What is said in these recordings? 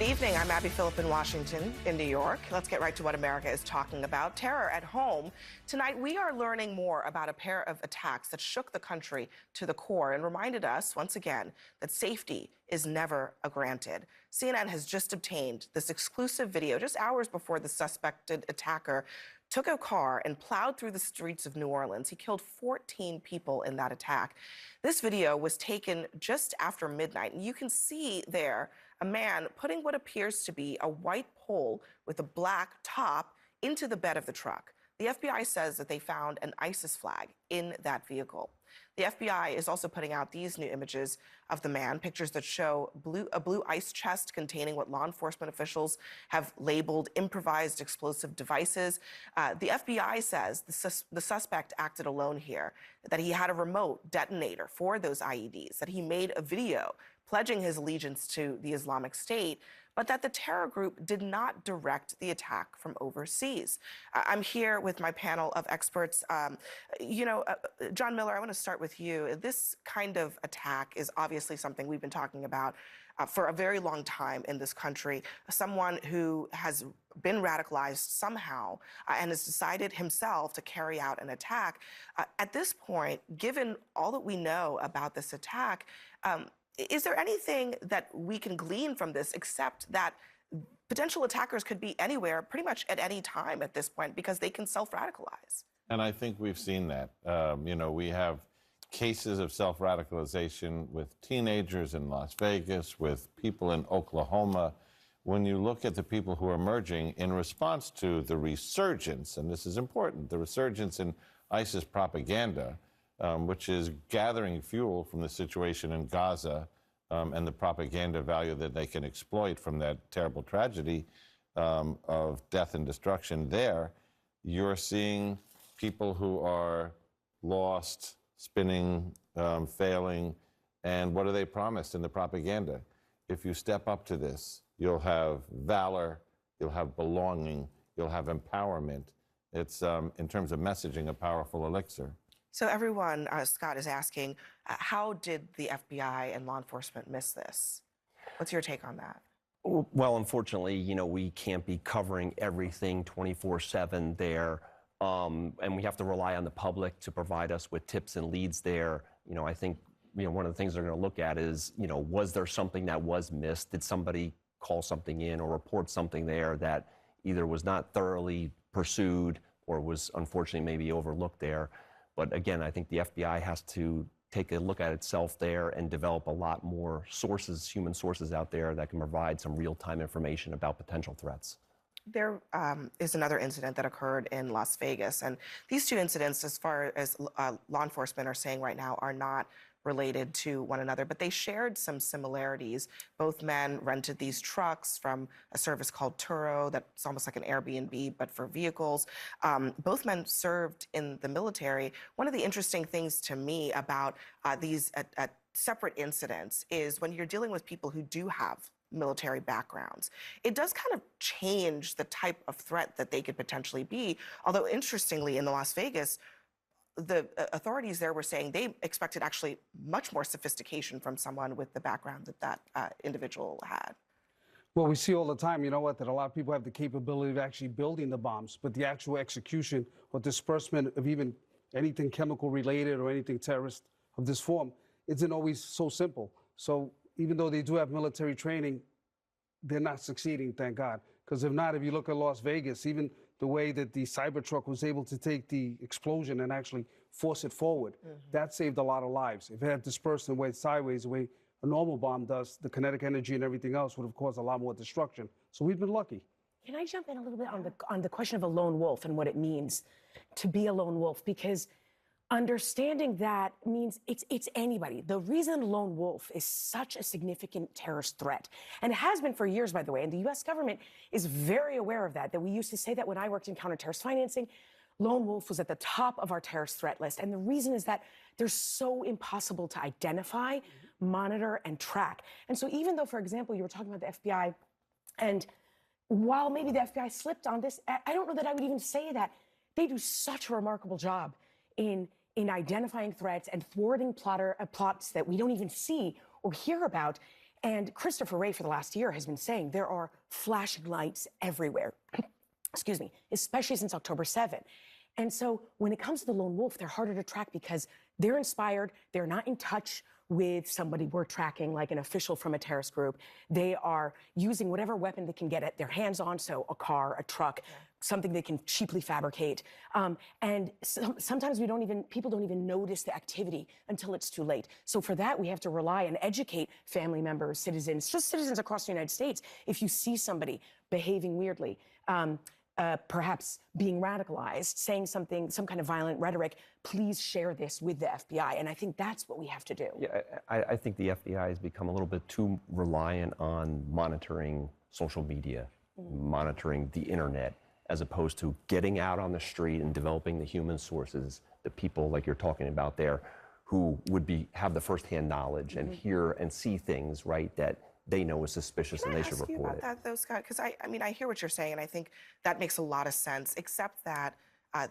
Good evening. I'm Phillip in Washington. In New York, let's get right to what America is talking about. Terror at home. Tonight, we are learning more about a pair of attacks that shook the country to the core and reminded us, once again, that safety is never granted. CNN has just obtained this exclusive video just hours before the suspected attacker took a car and plowed through the streets of New Orleans. He killed 14 people in that attack. This video was taken just after midnight, and you can see there a man putting what appears to be a white pole with a black top into the bed of the truck. The FBI says that they found an ISIS flag in that vehicle. The FBI is also putting out these new images of the man, pictures that show a blue ice chest containing what law enforcement officials have labeled improvised explosive devices. The FBI says the suspect acted alone here, that he had a remote detonator for those IEDs, that he made a video pledging his allegiance to the Islamic State, but that the terror group did not direct the attack from overseas. I'm here with my panel of experts. John Miller, I want to start with you. This kind of attack is obviously something we've been talking about for a very long time in this country. Someone who has been radicalized somehow and has decided himself to carry out an attack. At this point, given all that we know about this attack, is there anything that we can glean from this except that potential attackers could be anywhere, pretty much at any time at this point, because they can self-radicalize? And I think we've seen that. We have cases of self-radicalization with teenagers in Las Vegas, with people in Oklahoma. When you look at the people who are emerging in response to the resurgence, and this is important, the resurgence in ISIS propaganda, which is gathering fuel from the situation in Gaza and the propaganda value that they can exploit from that terrible tragedy of death and destruction there, you're seeing people who are lost, spinning, failing, and what are they promised in the propaganda? If you step up to this, you'll have valor, you'll have belonging, you'll have empowerment. It's, in terms of messaging, a powerful elixir. So everyone, Scott, is asking, how did the FBI and law enforcement miss this? What's your take on that? Well, unfortunately, we can't be covering everything 24/7 there, and we have to rely on the public to provide us with tips and leads there. I think, one of the things they're going to look at is, was there something that was missed? Did somebody call something in or report something there that either was not thoroughly pursued or was unfortunately maybe overlooked there? But again, I think the FBI has to take a look at itself there and develop a lot more sources, human sources out there that can provide some real-time information about potential threats. There is another incident that occurred in Las Vegas, and these two incidents, as far as law enforcement are saying right now, are not related to one another, but they shared some similarities. Both men rented these trucks from a service called Turo, that's almost like an Airbnb, but for vehicles. Both men served in the military. One of the interesting things to me about these separate incidents is when you're dealing with people who do have military backgrounds, it does kind of change the type of threat that they could potentially be. Although, interestingly, in the Las Vegas, the authorities there were saying they expected actually much more sophistication from someone with the background that individual had. Well, we see all the time, that a lot of people have the capability of actually building the bombs, but the actual execution or disbursement of even anything chemical related or anything terrorist of this form isn't always so simple. So even though they do have military training, they're not succeeding, thank God. Because if not, if you look at Las Vegas, even the way that the Cybertruck was able to take the explosion and actually force it forward, that saved a lot of lives. If it had dispersed and went sideways the way a normal bomb does, the kinetic energy and everything else would have caused a lot more destruction. So we've been lucky. Can I jump in a little bit on the question of a lone wolf and what it means to be a lone wolf? Because understanding that means it's anybody. The reason lone wolf is such a significant terrorist threat, and it has been for years, by the way, and the U.S. government is very aware of that we used to say that when I worked in counter-terrorist financing, lone wolf was at the top of our terrorist threat list. And the reason is that they're so impossible to identify, monitor, and track. And so even though, for example, you were talking about the FBI, and while maybe the FBI slipped on this, I don't know that I would even say that. They do such a remarkable job in identifying threats and thwarting plots that we don't even see or hear about. And Christopher Wray, for the last year, has been saying there are flashing lights everywhere, excuse me, especially since October 7. And so when it comes to the lone wolf, they're harder to track because they're inspired, they're not in touch with somebody we're tracking, like an official from a terrorist group. They are using whatever weapon they can get their hands on, so a car, a truck, something they can cheaply fabricate. And sometimes people don't even notice the activity until it's too late. So for that, we have to rely and educate family members, citizens, just citizens across the United States. If you see somebody behaving weirdly, perhaps being radicalized, saying something, some kind of violent rhetoric, please share this with the FBI. And I think that's what we have to do. Yeah, I think the FBI has become a little bit too reliant on monitoring social media, monitoring the internet, as opposed to getting out on the street and developing the human sources, the people like you're talking about there, who would have the firsthand knowledge and hear and see things, right, that they know is suspicious and they should report it. Can I ask you about that, though, Scott? Because I mean, I hear what you're saying, and I think that makes a lot of sense, except that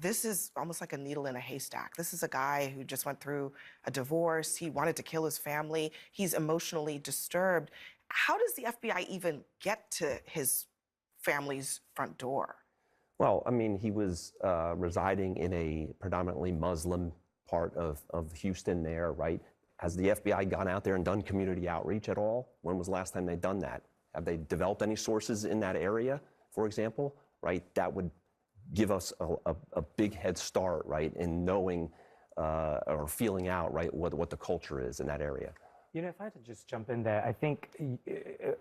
this is almost like a needle in a haystack. This is a guy who just went through a divorce. He wanted to kill his family. He's emotionally disturbed. How does the FBI even get to his family's front door? Well, I mean, he was residing in a predominantly Muslim part of Houston there, right? Has the FBI gone out there and done community outreach at all? When was the last time they've done that? Have they developed any sources in that area, for example, right? That would give us a big head start, right, in knowing or feeling out, right, what the culture is in that area. You know, if I had to just jump in there, I think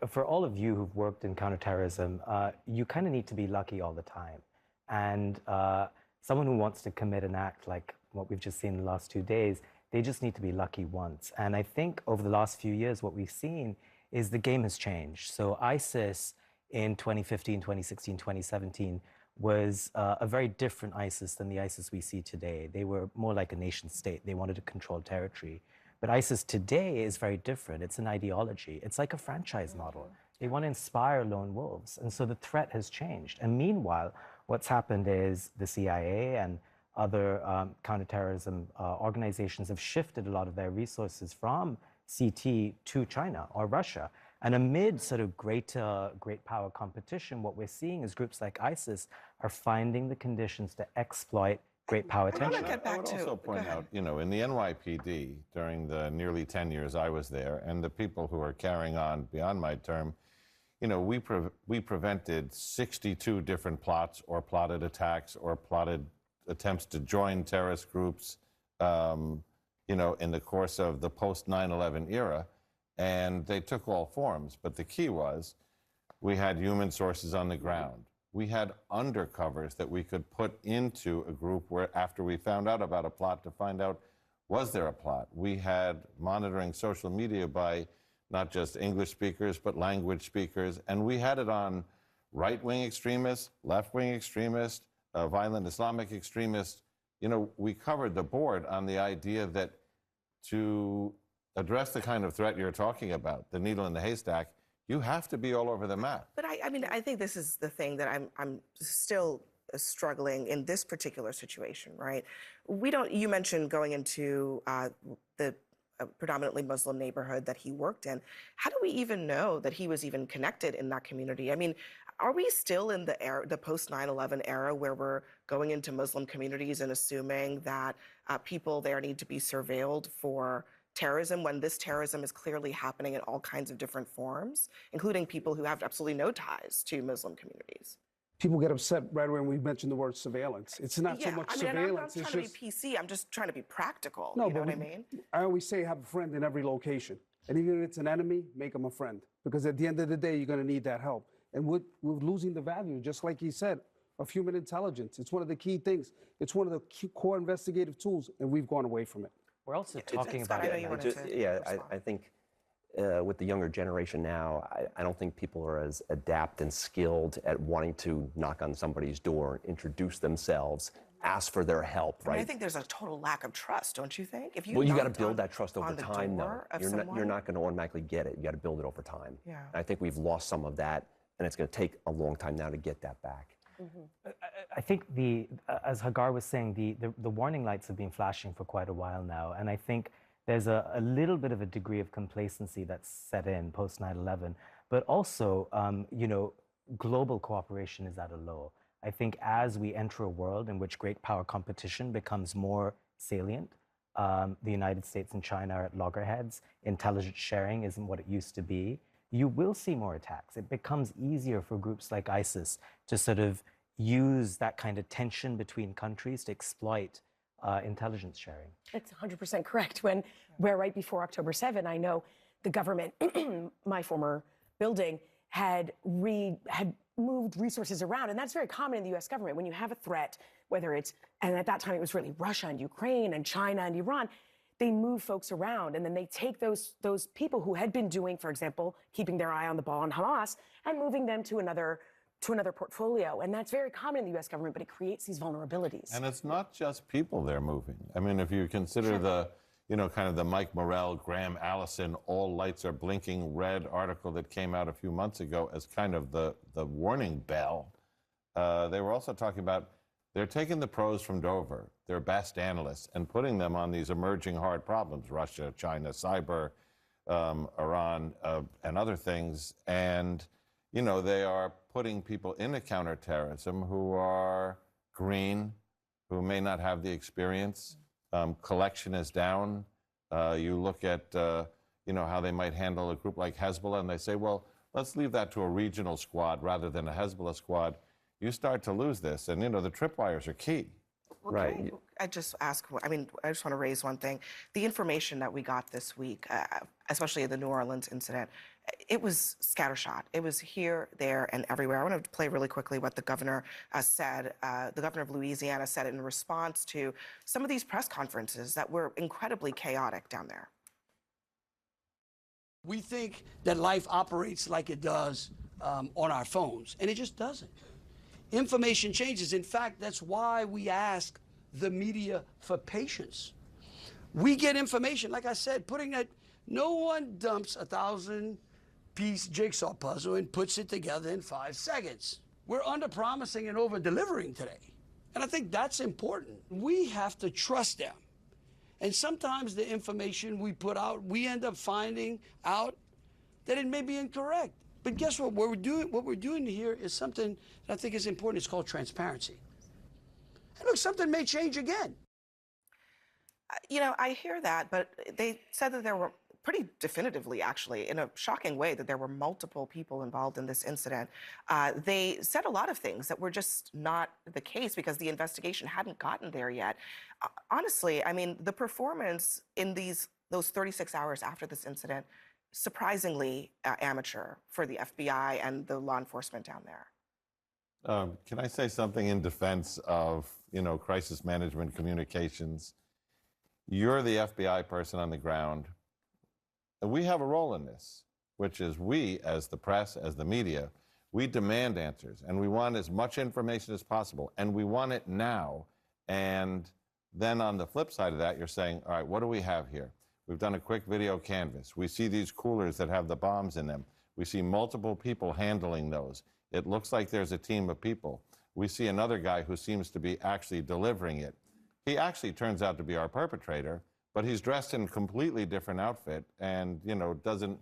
for all of you who've worked in counterterrorism, you kind of need to be lucky all the time. And someone who wants to commit an act like what we've just seen in the last 2 days, they just need to be lucky once. And I think over the last few years, what we've seen is the game has changed. So ISIS in 2015, 2016, 2017 was a very different ISIS than the ISIS we see today. They were more like a nation state. They wanted to control territory. But ISIS today is very different. It's an ideology. It's like a franchise model. They want to inspire lone wolves. And so the threat has changed. And meanwhile, what's happened is the CIA and other counterterrorism organizations have shifted a lot of their resources from CT to China or Russia. And amid sort of great power competition, what we're seeing is groups like ISIS are finding the conditions to exploit great power attention. I would also point out, you know, in the NYPD, during the nearly 10 years I was there, and the people who are carrying on beyond my term, you know, we prevented 62 different plots or plotted attacks or plotted attempts to join terrorist groups, you know, in the course of the post-9/11 era. And they took all forms. But the key was we had human sources on the ground. We had undercovers that we could put into a group where, after we found out about a plot, to find out, was there a plot? We had monitoring social media by not just English speakers, but language speakers. And we had it on right-wing extremists, left-wing extremists, violent Islamic extremists. You know, we covered the board on the idea that to address the kind of threat you're talking about, the needle in the haystack, you have to be all over the map. But I mean, I think this is the thing that I'm still struggling in this particular situation, right? You mentioned going into the predominantly Muslim neighborhood that he worked in. How do we even know that he was even connected in that community? I mean, are we still in the post-9/11 era where we're going into Muslim communities and assuming that people there need to be surveilled for terrorism, when this terrorism is clearly happening in all kinds of different forms, including people who have absolutely no ties to Muslim communities? People get upset right when we mention the word surveillance. It's not so much surveillance. I'm not trying to be PC. I'm just trying to be practical. No, you know what I mean? I always say have a friend in every location. And even if it's an enemy, make them a friend. Because at the end of the day, you're going to need that help. And we're losing the value, just like he said, of human intelligence. It's one of the key things. It's one of the core investigative tools, and we've gone away from it. We're also talking Scott, about... I know you wanted to respond. I think with the younger generation now, I don't think people are as adept and skilled at wanting to knock on somebody's door, introduce themselves, ask for their help, right? I mean, I think there's a total lack of trust, don't you think? If you Well, you got to knocked build that trust over time, though. You're not going to automatically get it. You got to build it over time. Yeah. And I think we've lost some of that, and it's going to take a long time now to get that back. I think as Hagar was saying, the warning lights have been flashing for quite a while now, and I think there's a little bit of a degree of complacency that's set in post 9/11, but also, global cooperation is at a low. I think as we enter a world in which great power competition becomes more salient, the United States and China are at loggerheads, intelligence sharing isn't what it used to be, you will see more attacks. It becomes easier for groups like ISIS to sort of use that kind of tension between countries to exploit intelligence sharing. That's 100% correct. Where right before October 7, I know the government, my former building, had moved resources around. And that's very common in the US government. When you have a threat, whether it's, and at that time it was really Russia and Ukraine and China and Iran, they move folks around, and then they take those people who had been doing, for example, keeping their eye on the ball on Hamas and moving them to another portfolio. And that's very common in the US government, but it creates these vulnerabilities. And it's not just people they're moving. I mean, if you consider the, kind of the Mike Morrell, Graham Allison, all lights are blinking red article that came out a few months ago as kind of the warning bell, they were also talking about they're taking the pros from Dover, their best analysts, and putting them on these emerging hard problems, Russia, China, cyber, Iran, and other things. And, they are putting people into counterterrorism who are green, who may not have the experience. Collection is down. You look at, how they might handle a group like Hezbollah, and they say, well, let's leave that to a regional squad rather than a Hezbollah squad. You start to lose this, and, the tripwires are key. Well, Right. I just ask, I just want to raise one thing. The information that we got this week, especially the New Orleans incident, it was scattershot. It was here, there, and everywhere. I want to play really quickly what the governor said. The governor of Louisiana said in response to some of these press conferences that were incredibly chaotic down there. We think that life operates like it does on our phones, and it just doesn't. Information changes. In fact, that's why we ask the media for patience. We get information, like I said, no one dumps a 1,000-piece jigsaw puzzle and puts it together in 5 seconds. We're under-promising and over-delivering today. And I think that's important. We have to trust them. And sometimes the information we put out, we end up finding out that it may be incorrect. But guess what? What we're doing here is something that I think is important. It's called transparency. And look, something may change again. I hear that, but they said that there were pretty definitively, actually, in a shocking way, that there were multiple people involved in this incident. They said a lot of things that were just not the case because the investigation hadn't gotten there yet. Honestly, the performance in those 36 hours after this incident, surprisingly amateur for the FBI and the law enforcement down there. Can I say something in defense of, crisis management communications? You're the FBI person on the ground. And we have a role in this, which is we, as the press, as the media, we demand answers, and we want as much information as possible, and we want it now. And then on the flip side of that, you're saying, all right, what do we have here? We've done a quick video canvas. We see these coolers that have the bombs in them. We see multiple people handling those. It looks like there's a team of people. We see another guy who seems to be actually delivering it. He actually turns out to be our perpetrator, but he's dressed in a completely different outfit and, doesn't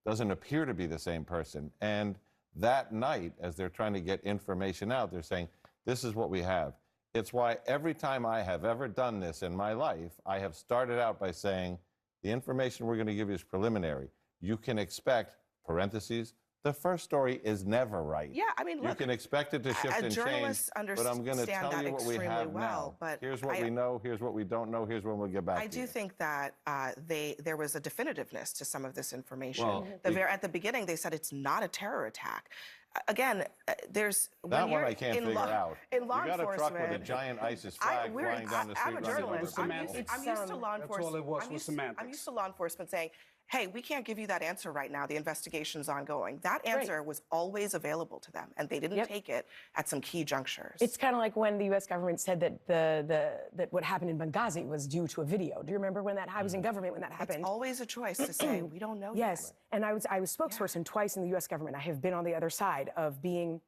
appear to be the same person. And that night, as they're trying to get information out, they're saying, this is what we have. It's why every time I have ever done this in my life, I have started out by saying, the information we're going to give you is preliminary. You can expect, parentheses, the first story is never right. Yeah, look, you can expect it to shift and change, but I'm going to tell you what we have now. But here's what we know, here's what we don't know, here's when we'll get back to you. I do think that there was a definitiveness to some of this information. Well, at the beginning, they said it's not a terror attack. Again, there's... That one I can't figure out. In law you got a truck with a enforcement... giant ISIS flag flying down the street. I'm a journalist. I'm used to law enforcement. That's all it was semantics. I'm used to law enforcement saying, hey, we can't give you that answer right now. The investigation's ongoing. That answer was always available to them, and they didn't take it at some key junctures. It's kind of like when the U.S. government said that that what happened in Benghazi was due to a video. Do you remember when that I was in government when that happened? It's always a choice to say, we don't know Yes, and I was spokesperson twice in the U.S. government. I have been on the other side of being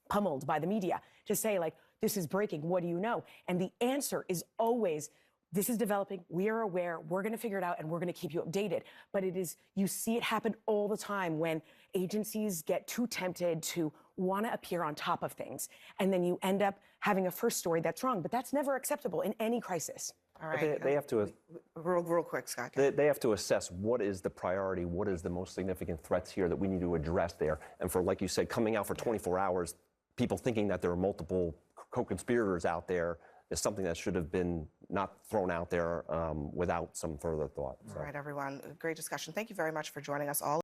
pummeled by the media to say, like, this is breaking. What do you know? And the answer is always, this is developing. We are aware. We're going to figure it out, and we're going to keep you updated. But you see it happen all the time when agencies get too tempted to want to appear on top of things, and then you end up having a first story that's wrong. But that's never acceptable in any crisis. All right. They have to. Real quick, Scott. They have to assess what is the priority, what is the most significant threats here that we need to address there. And for, like you said, coming out for 24 hours, people thinking that there are multiple co-conspirators out there is something that should have been not thrown out there without some further thought. All right, everyone. Great discussion. Thank you very much for joining us all.